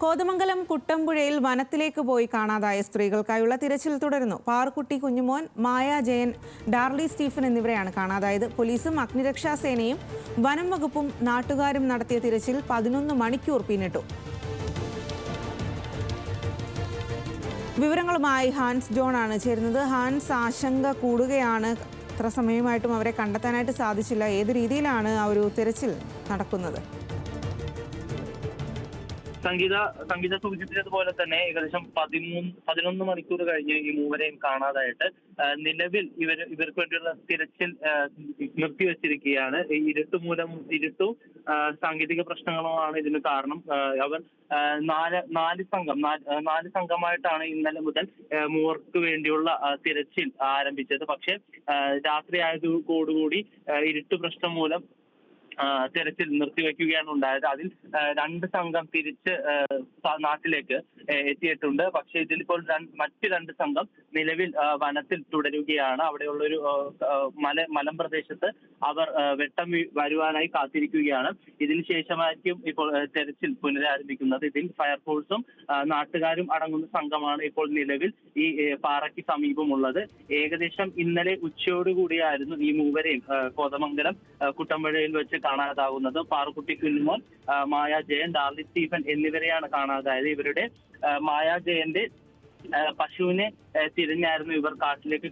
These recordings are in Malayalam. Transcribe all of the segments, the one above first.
കോതമംഗലം കുട്ടമ്പുഴയിൽ വനത്തിലേക്ക് പോയി കാണാതായ സ്ത്രീകൾക്കായുള്ള തിരച്ചിൽ തുടരുന്നു. പാറുക്കുട്ടി കുഞ്ഞുമോൻ, മായ ജയൻ, ഡാർലി സ്റ്റീഫൻ എന്നിവരെയാണ് കാണാതായത്. പോലീസും അഗ്നിരക്ഷാസേനയും വനം വകുപ്പും നാട്ടുകാരും നടത്തിയ തിരച്ചിൽ 11 മണിക്കൂർ പിന്നിട്ടു. വിവരങ്ങളുമായി ഹാൻസ് ജോൺ ആണ് ചേരുന്നത്. ഹാൻസ്, ആശങ്ക കൂടുകയാണ്. ഇത്ര സമയമായിട്ടും അവരെ കണ്ടെത്താനായിട്ട് സാധിച്ചില്ല. ഏത് രീതിയിലാണ് ആ ഒരു തിരച്ചിൽ നടക്കുന്നത്? സംഗീത സൂചിപ്പിച്ചതുപോലെ തന്നെ ഏകദേശം 11 മണിക്കൂർ കഴിഞ്ഞ് ഈ മൂവരെയും കാണാതായിട്ട് നിലവിൽ ഇവർക്ക് വേണ്ടിയുള്ള തിരച്ചിൽ നിർത്തിവെച്ചിരിക്കുകയാണ്. ഇരുട്ടും സാങ്കേതിക പ്രശ്നങ്ങളുമാണ് ഇതിന് കാരണം. അവർ നാല് സംഘമായിട്ടാണ് ഇന്നലെ മുതൽ മൂവർക്ക് വേണ്ടിയുള്ള തിരച്ചിൽ ആരംഭിച്ചത്. പക്ഷെ രാത്രി ആയതോടുകൂടി ഇരുട്ട് പ്രശ്നം മൂലം തെരച്ചിൽ നിർത്തിവെക്കുകയാണ് ഉണ്ടായത്. അതിൽ 2 സംഘം തിരിച്ച് നാട്ടിലേക്ക് എത്തിയിട്ടുണ്ട്. പക്ഷെ ഇതിലിപ്പോൾ മറ്റ് 2 സംഘം നിലവിൽ വനത്തിൽ തുടരുകയാണ്. അവിടെയുള്ളൊരു മലമ്പ്രദേശത്ത് അവർ വെട്ടം വരുവാനായി കാത്തിരിക്കുകയാണ്. ഇതിനുശേഷമായിരിക്കും ഇപ്പോൾ തെരച്ചിൽ പുനരാരംഭിക്കുന്നത്. ഇതിൽ ഫയർഫോഴ്സും നാട്ടുകാരും അടങ്ങുന്ന സംഘമാണ് ഇപ്പോൾ നിലവിൽ ഈ പാറയ്ക്ക് സമീപമുള്ളത്. ഏകദേശം ഇന്നലെ ഉച്ചയോടുകൂടിയായിരുന്നു ഈ മൂവരെയും കോതമംഗലം കുട്ടമ്പുഴയിൽ വെച്ച് കാണാതാവുന്നത്. പാറുക്കുട്ടി കുഞ്ഞുമോൻ, മായ ജയൻ, ഡാർലി സ്റ്റീഫൻ എന്നിവരെയാണ് കാണാതായത്. ഇവരുടെ മായ ജയന്റെ പശുവിനെ തിരിഞ്ഞായിരുന്നു ഇവർ കാട്ടിലേക്ക്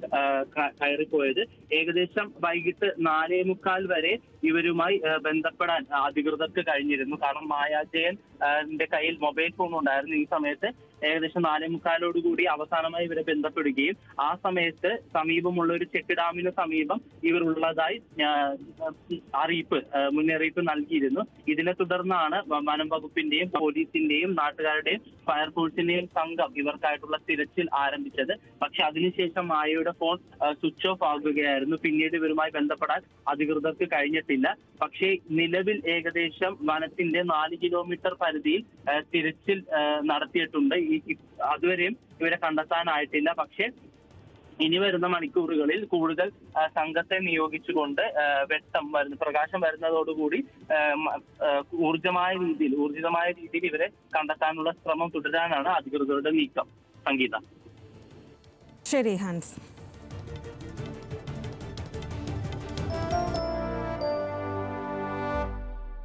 കയറിപ്പോയത്. ഏകദേശം വൈകിട്ട് 4:45 വരെ ഇവരുമായി ബന്ധപ്പെടാൻ അധികൃതർക്ക് കഴിഞ്ഞിരുന്നു. കാരണം മായാജയന്റെ കയ്യിൽ മൊബൈൽ ഫോൺ ഉണ്ടായിരുന്നു. ഈ സമയത്ത് ഏകദേശം 4:45 അവസാനമായി ഇവരെ ബന്ധപ്പെടുകയും ആ സമയത്ത് സമീപമുള്ള ഒരു ചെക്ക് ഡാമിന് സമീപം ഇവർ ഉള്ളതായി മുന്നറിയിപ്പ് നൽകിയിരുന്നു. ഇതിനെ തുടർന്നാണ് വനം വകുപ്പിന്റെയും പോലീസിന്റെയും നാട്ടുകാരുടെയും ഫയർഫോഴ്സിന്റെയും സംഘം ഇവർക്കായിട്ടുള്ള തിരച്ചിൽ ആരംഭിച്ചത്. പക്ഷെ അതിനുശേഷം മായയുടെ ഫോൺ സ്വിച്ച് ഓഫ് ആകുകയായിരുന്നു. പിന്നീട് ഇവരുമായി ബന്ധപ്പെടാൻ അധികൃതർക്ക് കഴിഞ്ഞിട്ടില്ല. പക്ഷേ നിലവിൽ ഏകദേശം വനത്തിന്റെ 4 കിലോമീറ്റർ പരിധിയിൽ തിരച്ചിൽ നടത്തിയിട്ടുണ്ട്. അതുവരെയും ഇവരെ കണ്ടെത്താനായിട്ടില്ല. പക്ഷേ ഇനി വരുന്ന മണിക്കൂറുകളിൽ കൂടുതൽ സംഘത്തെ നിയോഗിച്ചുകൊണ്ട് പ്രകാശം വരുന്നതോടുകൂടി ഊർജിതമായ രീതിയിൽ ഇവരെ കണ്ടെത്താനുള്ള ശ്രമം തുടരാനാണ് അധികൃതരുടെ നീക്കം. സംഗീത. ശരി ഹാൻസ്.